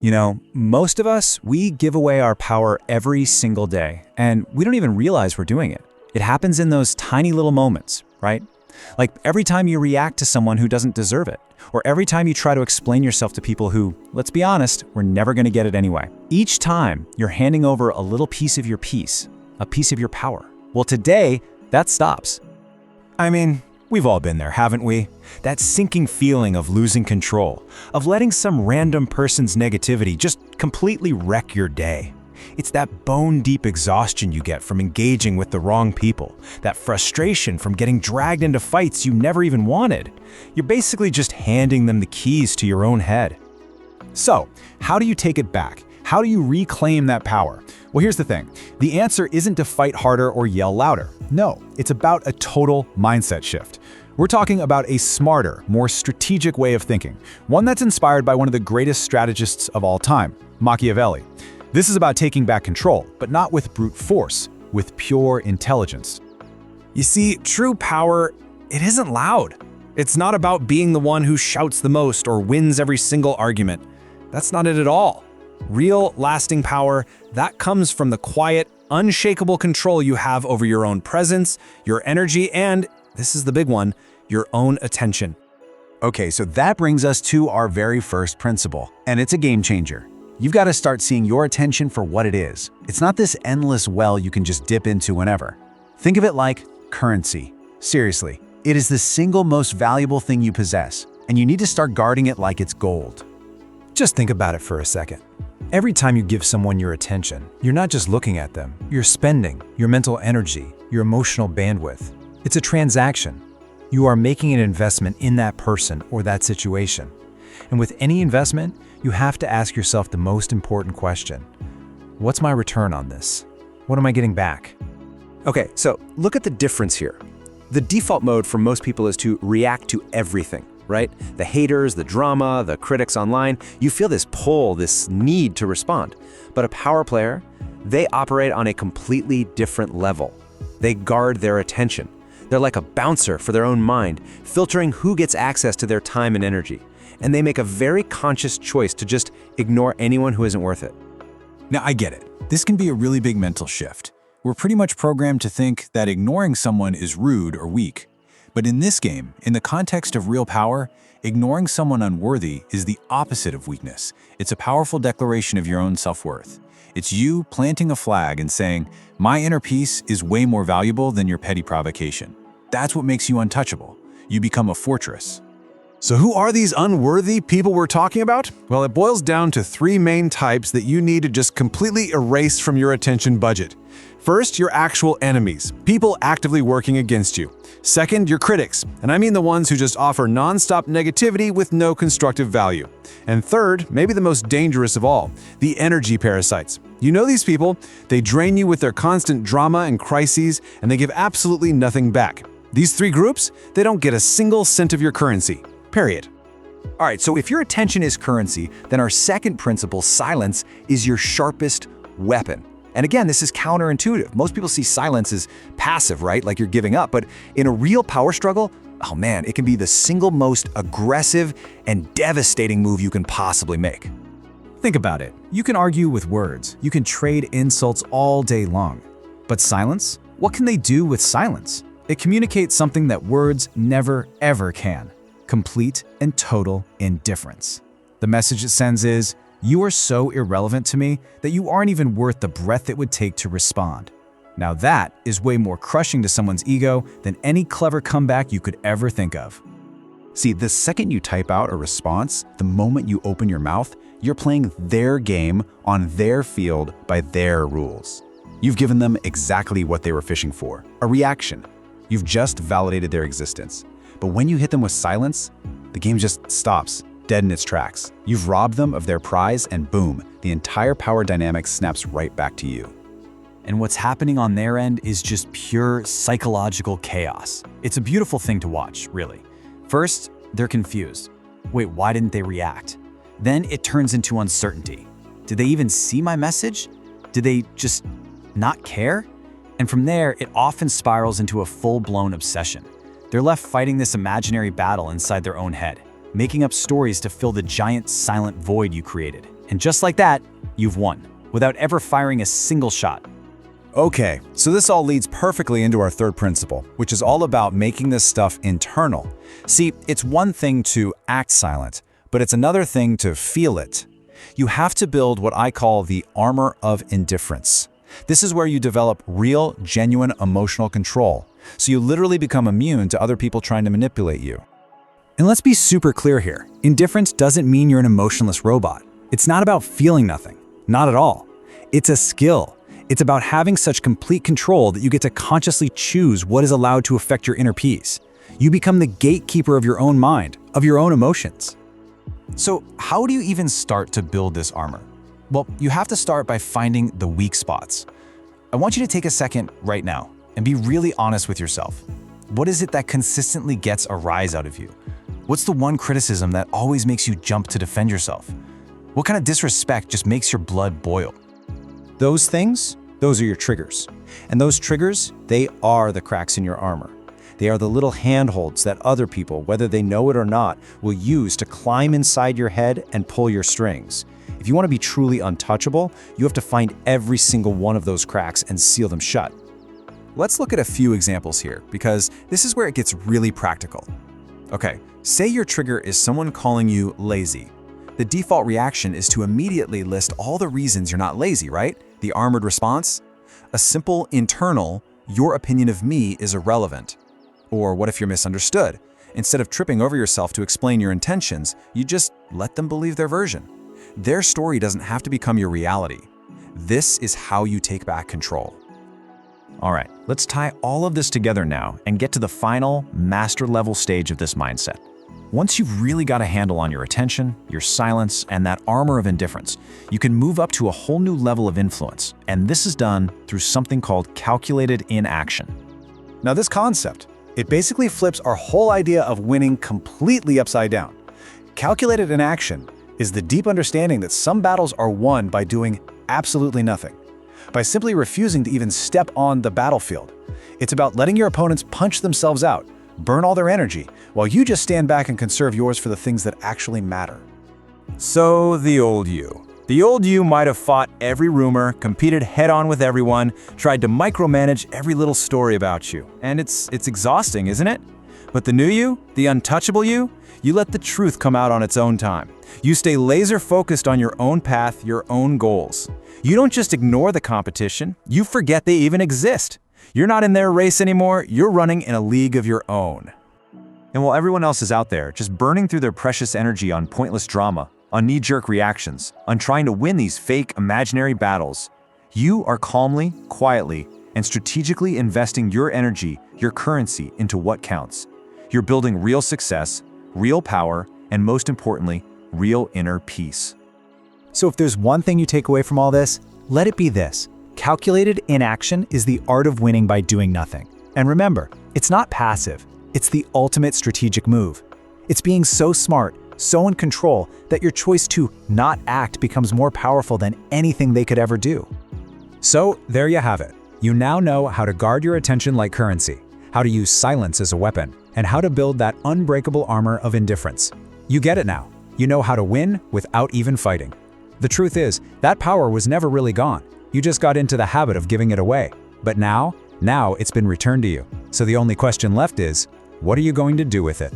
Most of us, we give away our power every single day, and we don't even realize we're doing it. It happens in those tiny little moments, right? Like every time you react to someone who doesn't deserve it, or every time you try to explain yourself to people who, let's be honest, we're never going to get it anyway. Each time, you're handing over a little piece of your peace, a piece of your power. Well, today, that stops. I mean, we've all been there, haven't we? That sinking feeling of losing control, of letting some random person's negativity just completely wreck your day. It's that bone-deep exhaustion you get from engaging with the wrong people, that frustration from getting dragged into fights you never even wanted. You're basically just handing them the keys to your own head. So, how do you take it back? How do you reclaim that power? Well, here's the thing. The answer isn't to fight harder or yell louder. No, it's about a total mindset shift. We're talking about a smarter, more strategic way of thinking, one that's inspired by one of the greatest strategists of all time, Machiavelli. This is about taking back control, but not with brute force, with pure intelligence. You see, true power, it isn't loud. It's not about being the one who shouts the most or wins every single argument. That's not it at all. Real, lasting power, that comes from the quiet, unshakable control you have over your own presence, your energy, and, this is the big one, your own attention. Okay, so that brings us to our very first principle, and it's a game changer. You've got to start seeing your attention for what it is. It's not this endless well you can just dip into whenever. Think of it like currency. Seriously, it is the single most valuable thing you possess, and you need to start guarding it like it's gold. Just think about it for a second. Every time you give someone your attention, you're not just looking at them, you're spending your mental energy, your emotional bandwidth. It's a transaction. You are making an investment in that person or that situation. And with any investment, you have to ask yourself the most important question. What's my return on this? What am I getting back? Okay, so look at the difference here. The default mode for most people is to react to everything, right? The haters, the drama, the critics online, you feel this pull, this need to respond. But a power player, they operate on a completely different level. They guard their attention. They're like a bouncer for their own mind, filtering who gets access to their time and energy. And they make a very conscious choice to just ignore anyone who isn't worth it. Now, I get it. This can be a really big mental shift. We're pretty much programmed to think that ignoring someone is rude or weak. But in this game, in the context of real power, ignoring someone unworthy is the opposite of weakness. It's a powerful declaration of your own self-worth. It's you planting a flag and saying, my inner peace is way more valuable than your petty provocation. That's what makes you untouchable. You become a fortress. So who are these unworthy people we're talking about? Well, it boils down to three main types that you need to just completely erase from your attention budget. First, your actual enemies, people actively working against you. Second, your critics, and I mean the ones who just offer nonstop negativity with no constructive value. And third, maybe the most dangerous of all, the energy parasites. You know these people, they drain you with their constant drama and crises, and they give absolutely nothing back. These three groups, they don't get a single cent of your currency. Period. All right, so if your attention is currency, then our second principle, silence, is your sharpest weapon. And again, this is counterintuitive. Most people see silence as passive, right? Like you're giving up. But in a real power struggle, oh man, it can be the single most aggressive and devastating move you can possibly make. Think about it. You can argue with words. You can trade insults all day long. But silence? What can they do with silence? It communicates something that words never, ever can. Complete and total indifference. The message it sends is, you are so irrelevant to me that you aren't even worth the breath it would take to respond. Now that is way more crushing to someone's ego than any clever comeback you could ever think of. See, the second you type out a response, the moment you open your mouth, you're playing their game on their field by their rules. You've given them exactly what they were fishing for, a reaction. You've just validated their existence. But when you hit them with silence, the game just stops, dead in its tracks. You've robbed them of their prize and boom, the entire power dynamic snaps right back to you. And what's happening on their end is just pure psychological chaos. It's a beautiful thing to watch, really. First, they're confused. Wait, why didn't they react? Then it turns into uncertainty. Did they even see my message? Did they just not care? And from there, it often spirals into a full-blown obsession. They're left fighting this imaginary battle inside their own head, making up stories to fill the giant silent void you created. And just like that, you've won, without ever firing a single shot. Okay, so this all leads perfectly into our third principle, which is all about making this stuff internal. See, it's one thing to act silent, but it's another thing to feel it. You have to build what I call the armor of indifference. This is where you develop real, genuine emotional control, so you literally become immune to other people trying to manipulate you. And let's be super clear here. Indifference doesn't mean you're an emotionless robot. It's not about feeling nothing. Not at all. It's a skill. It's about having such complete control that you get to consciously choose what is allowed to affect your inner peace. You become the gatekeeper of your own mind, of your own emotions. So how do you even start to build this armor? Well, you have to start by finding the weak spots. I want you to take a second right now and be really honest with yourself. What is it that consistently gets a rise out of you? What's the one criticism that always makes you jump to defend yourself? What kind of disrespect just makes your blood boil? Those things, those are your triggers. And those triggers, they are the cracks in your armor. They are the little handholds that other people, whether they know it or not, will use to climb inside your head and pull your strings. If you want to be truly untouchable, you have to find every single one of those cracks and seal them shut. Let's look at a few examples here, because this is where it gets really practical. Okay, say your trigger is someone calling you lazy. The default reaction is to immediately list all the reasons you're not lazy, right? The armored response? A simple internal, your opinion of me is irrelevant. Or what if you're misunderstood? Instead of tripping over yourself to explain your intentions, you just let them believe their version. Their story doesn't have to become your reality. This is how you take back control. All right, let's tie all of this together now and get to the final, master-level stage of this mindset. Once you've really got a handle on your attention, your silence, and that armor of indifference, you can move up to a whole new level of influence, and this is done through something called calculated inaction. Now this concept, it basically flips our whole idea of winning completely upside down. Calculated inaction is the deep understanding that some battles are won by doing absolutely nothing, by simply refusing to even step on the battlefield. It's about letting your opponents punch themselves out, burn all their energy, while you just stand back and conserve yours for the things that actually matter. So the old you. The old you might have fought every rumor, competed head-on with everyone, tried to micromanage every little story about you. And it's exhausting, isn't it? But the new you, the untouchable you let the truth come out on its own time. You stay laser-focused on your own path, your own goals. You don't just ignore the competition, you forget they even exist. You're not in their race anymore, you're running in a league of your own. And while everyone else is out there just burning through their precious energy on pointless drama, on knee-jerk reactions, on trying to win these fake, imaginary battles, you are calmly, quietly, and strategically investing your energy, your currency into what counts. You're building real success, real power, and most importantly, real inner peace. So if there's one thing you take away from all this, let it be this. Calculated inaction is the art of winning by doing nothing. And remember, it's not passive. It's the ultimate strategic move. It's being so smart, so in control, that your choice to not act becomes more powerful than anything they could ever do. So there you have it. You now know how to guard your attention like currency, how to use silence as a weapon, and how to build that unbreakable armor of indifference. You get it now. You know how to win without even fighting. The truth is, that power was never really gone. You just got into the habit of giving it away. But now it's been returned to you. So the only question left is, what are you going to do with it?